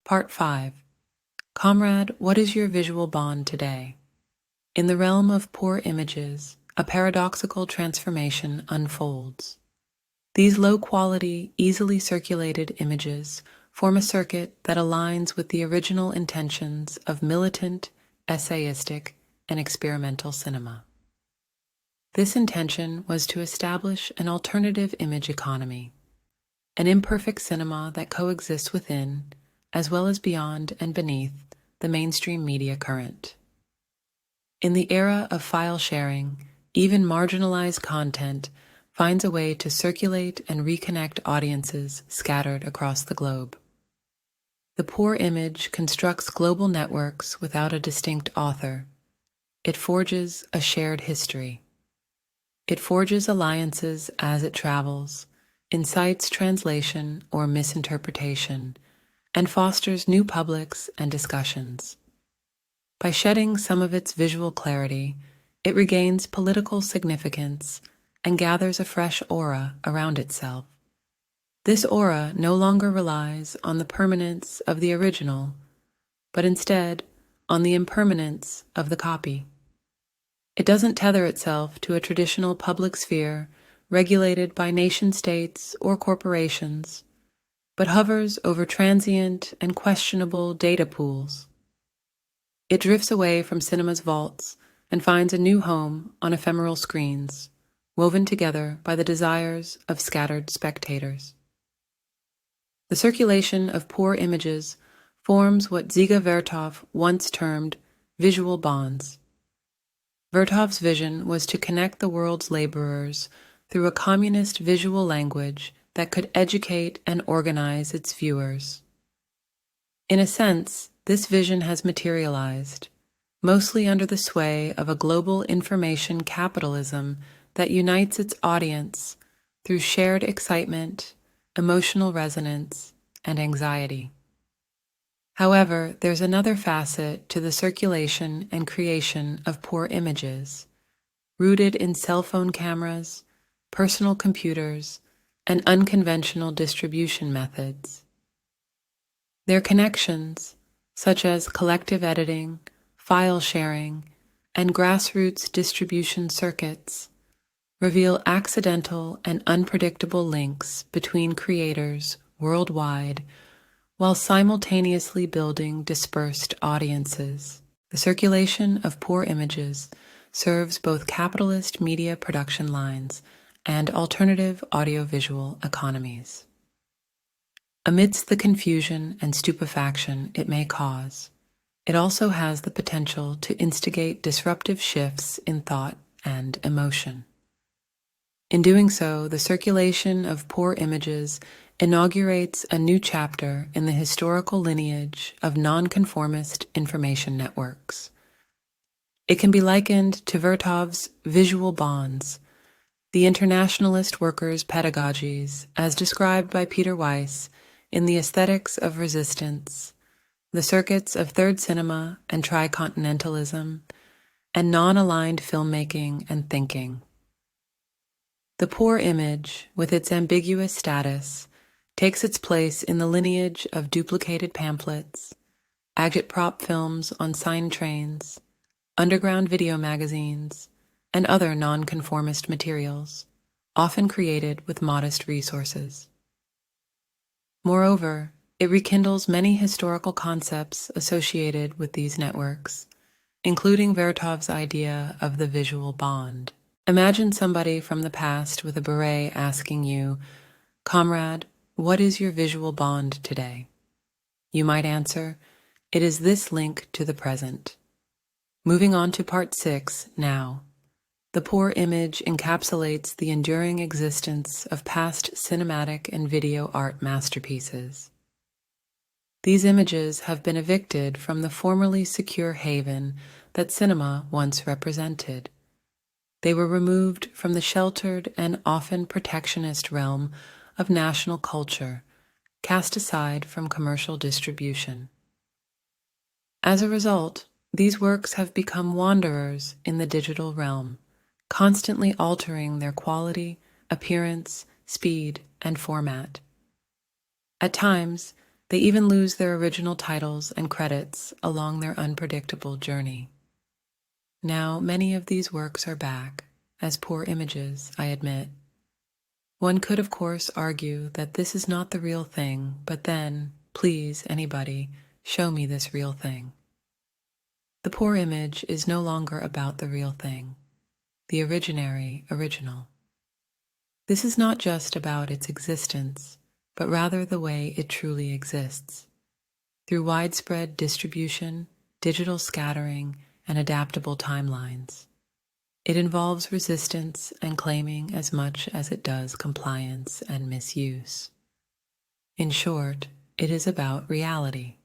Part 5. Comrade, what is your visual bond today? In the realm of poor images, a paradoxical transformation unfolds. These low-quality, easily circulated images form a circuit that aligns with the original intentions of militant, essayistic, and experimental cinema. This intention was to establish an alternative image economy, an imperfect cinema that coexists within, as well as beyond and beneath, the mainstream media current. In the era of file sharing, even marginalized content finds a way to circulate and reconnect audiences scattered across the globe. The poor image constructs global networks without a distinct author. It forges a shared history. It forges alliances as it travels, incites translation or misinterpretation, and fosters new publics and discussions. By shedding some of its visual clarity, it regains political significance and gathers a fresh aura around itself. This aura no longer relies on the permanence of the original, but instead on the impermanence of the copy. It doesn't tether itself to a traditional public sphere regulated by nation-states or corporations, but hovers over transient and questionable data pools. It drifts away from cinema's vaults and finds a new home on ephemeral screens, woven together by the desires of scattered spectators. The circulation of poor images forms what Dziga Vertov once termed visual bonds. Vertov's vision was to connect the world's laborers through a communist visual language that could educate and organize its viewers. In a sense, this vision has materialized, mostly under the sway of a global information capitalism that unites its audience through shared excitement, emotional resonance, and anxiety. However, there's another facet to the circulation and creation of poor images, rooted in cell phone cameras, personal computers, and unconventional distribution methods. Their connections, such as collective editing, file sharing, and grassroots distribution circuits, reveal accidental and unpredictable links between creators worldwide while simultaneously building dispersed audiences. The circulation of poor images serves both capitalist media production lines and alternative audiovisual economies. Amidst the confusion and stupefaction it may cause, it also has the potential to instigate disruptive shifts in thought and emotion. In doing so, the circulation of poor images inaugurates a new chapter in the historical lineage of nonconformist information networks. It can be likened to Vertov's visual bonds, the internationalist workers' pedagogies as described by Peter Weiss in The Aesthetics of Resistance, the circuits of third cinema and tricontinentalism, and non-aligned filmmaking and thinking. The poor image, with its ambiguous status, takes its place in the lineage of duplicated pamphlets, agitprop films on sign trains, underground video magazines, and other nonconformist materials, often created with modest resources. Moreover, it rekindles many historical concepts associated with these networks, including Vertov's idea of the visual bond. Imagine somebody from the past with a beret asking you, "Comrade, what is your visual bond today?" You might answer, "It is this link to the present." Moving on to part 6 now. The poor image encapsulates the enduring existence of past cinematic and video art masterpieces. These images have been evicted from the formerly secure haven that cinema once represented. They were removed from the sheltered and often protectionist realm of national culture, cast aside from commercial distribution. As a result, these works have become wanderers in the digital realm, constantly altering their quality, appearance, speed, and format. At times, They even lose their original titles and credits along their unpredictable journey. Now, many of these works are back, as poor images, I admit. One could, of course, argue that this is not the real thing, but then, please, anybody, show me this real thing. The poor image is no longer about the real thing, the original. This is not just about its existence, but rather the way it truly exists. Through widespread distribution, digital scattering, and adaptable timelines. It involves resistance and claiming as much as it does compliance and misuse. In short, it is about reality.